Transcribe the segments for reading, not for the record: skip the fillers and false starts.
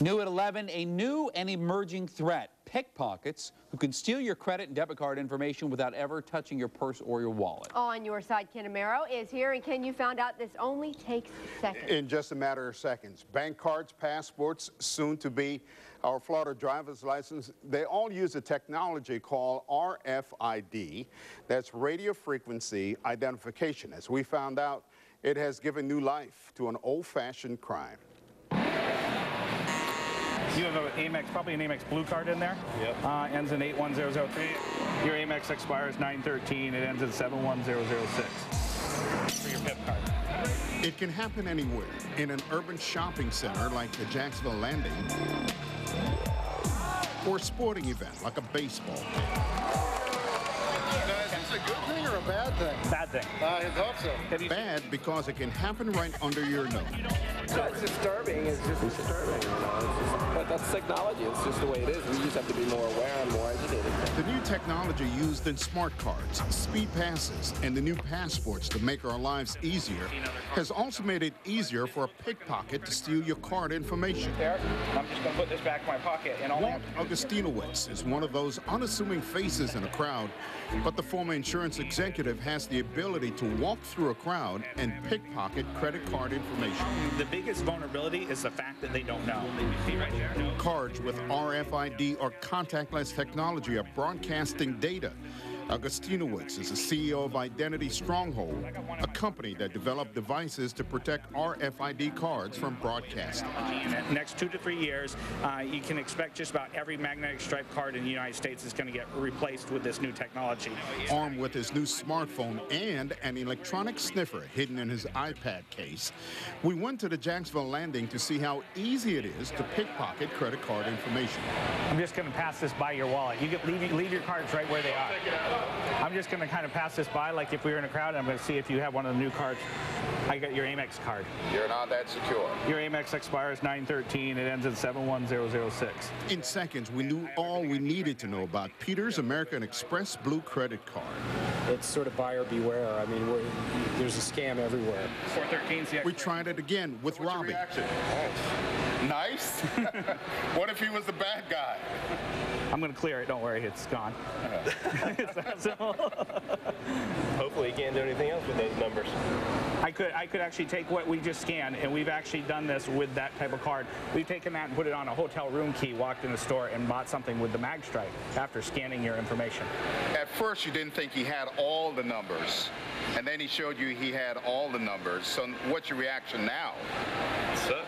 New at 11, a new and emerging threat. Pickpockets who can steal your credit and debit card information without ever touching your purse or your wallet. On your side, Ken Amaro is here. And Ken, you found out this only takes seconds. In just a matter of seconds. Bank cards, passports, soon to be our Florida driver's license, they all use a technology called RFID. That's radio frequency identification. As we found out, it has given new life to an old-fashioned crime. You have an Amex, probably an Amex Blue card in there. Yep. Ends in 81003. Your Amex expires 9/13. It ends in 71006 for your PIP card. It can happen anywhere, in an urban shopping center like the Jacksonville Landing, or a sporting event like a baseball game. Is this a good thing or a bad thing? Bad thing. I hope so. Bad because it can happen right under your nose. It's disturbing. It's just disturbing, you know. But that's technology. It's just the way it is. We just have to be more aware and more educated. The new technology used in smart cards, speed passes, and the new passports to make our lives easier has also made it easier for a pickpocket to steal your card information. There, I'm just going to put this back in my pocket. And Walt Augustinowicz is one of those unassuming faces in a crowd, but the former insurance executive has the ability to walk through a crowd and pickpocket credit card information. The biggest vulnerability is the fact that they don't know. You see right there? Cards with RFID or contactless technology are broadcasting data. Augustinowicz is the CEO of Identity Stronghold, a company that developed devices to protect RFID cards from broadcasting. In the next 2 to 3 years, you can expect just about every magnetic stripe card in the United States is going to get replaced with this new technology. Armed with his new smartphone and an electronic sniffer hidden in his iPad case, we went to the Jacksonville Landing to see how easy it is to pickpocket credit card information. I'm just going to pass this by your wallet. You can leave your cards right where they are. I'm just going to kind of pass this by like if we were in a crowd, and I'm going to see if you have one of the new cards. I got your Amex card. You're not that secure. Your Amex expires 9/13. It ends in 71006. In seconds, we knew all we needed to know about Peter's American Express Blue credit card. It's sort of buyer beware. I mean, there's a scam everywhere. 413. We tried it again with Robbie. Nice. What if he was the bad guy? I'm going to clear it. Don't worry. It's gone. It's that simple. Hopefully you can't do anything else with those numbers. I could actually take what we just scanned, and we've actually done this with that type of card. We've taken that and put it on a hotel room key, walked in the store, and bought something with the mag stripe after scanning your information. At first you didn't think he had all the numbers, and then he showed you he had all the numbers. So what's your reaction now? It sucks.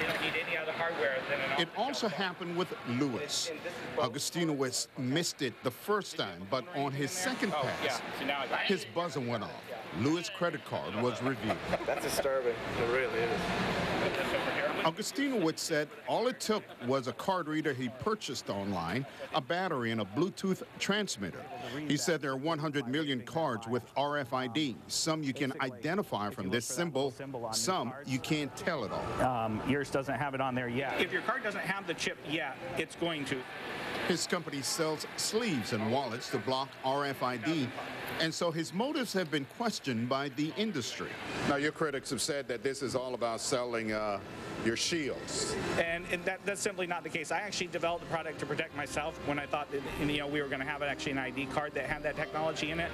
You don't need any other hardware than an It also happened with Lewis. Augustinowicz missed it the first time, but on his second pass, his buzzer went off. Lewis' credit card was reviewed. That's disturbing. It really is. Augustinowicz said all it took was a card reader he purchased online, a battery, and a Bluetooth transmitter. He said there are 100 million cards with RFID. Some you can identify from this symbol, some you can't tell at all. Yours doesn't have it on there yet. If your card doesn't have the chip yet, it's going to. His company sells sleeves and wallets to block RFID, and so his motives have been questioned by the industry. Now, your critics have said that this is all about selling your shields. And that's simply not the case. I actually developed the product to protect myself when I thought that we were going to have an ID card that had that technology in it.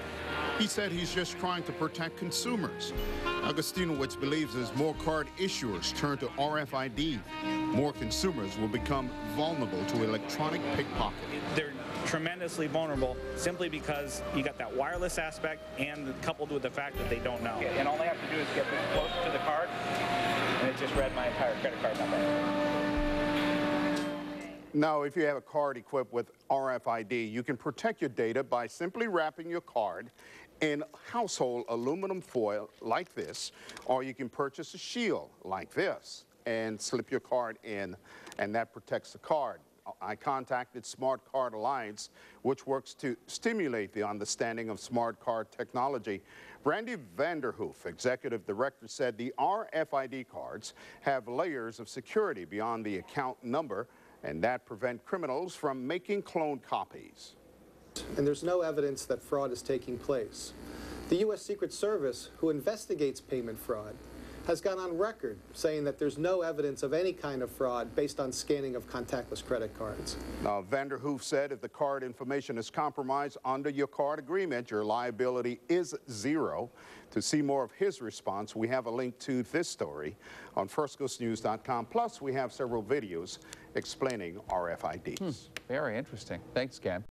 He said he's just trying to protect consumers. Augustinowicz believes as more card issuers turn to RFID, more consumers will become vulnerable to electronic pickpocketing. They're tremendously vulnerable simply because you got that wireless aspect and coupled with the fact that they don't know. And all they have to do is get this close to the card, and it just read my entire credit card number. Now, if you have a card equipped with RFID, you can protect your data by simply wrapping your card in household aluminum foil like this, or you can purchase a shield like this and slip your card in, and that protects the card. I contacted Smart Card Alliance, which works to stimulate the understanding of smart card technology. Brandy Vanderhoof, executive director, said the RFID cards have layers of security beyond the account number, and that prevent criminals from making cloned copies. And there's no evidence that fraud is taking place. The U.S. Secret Service, who investigates payment fraud, has gone on record saying that there's no evidence of any kind of fraud based on scanning of contactless credit cards. Now, Vanderhoof said if the card information is compromised under your card agreement, your liability is zero. To see more of his response, we have a link to this story on firstcoastnews.com. Plus, we have several videos explaining RFIDs. Very interesting. Thanks, Ken.